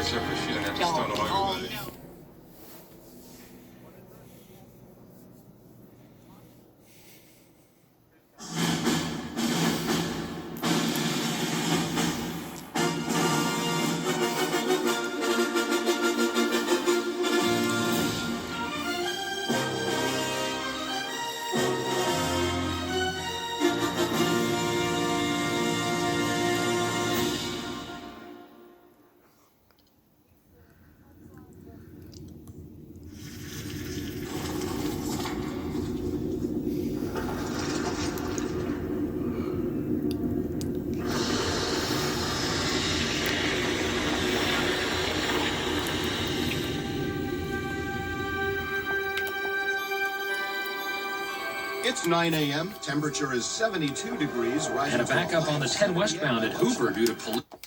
arkadaşlar koşuyor. Yani stanı var böyle. It's 9 a.m. Temperature is 72 degrees. And a backup on the 10 westbound at Hoover due to police.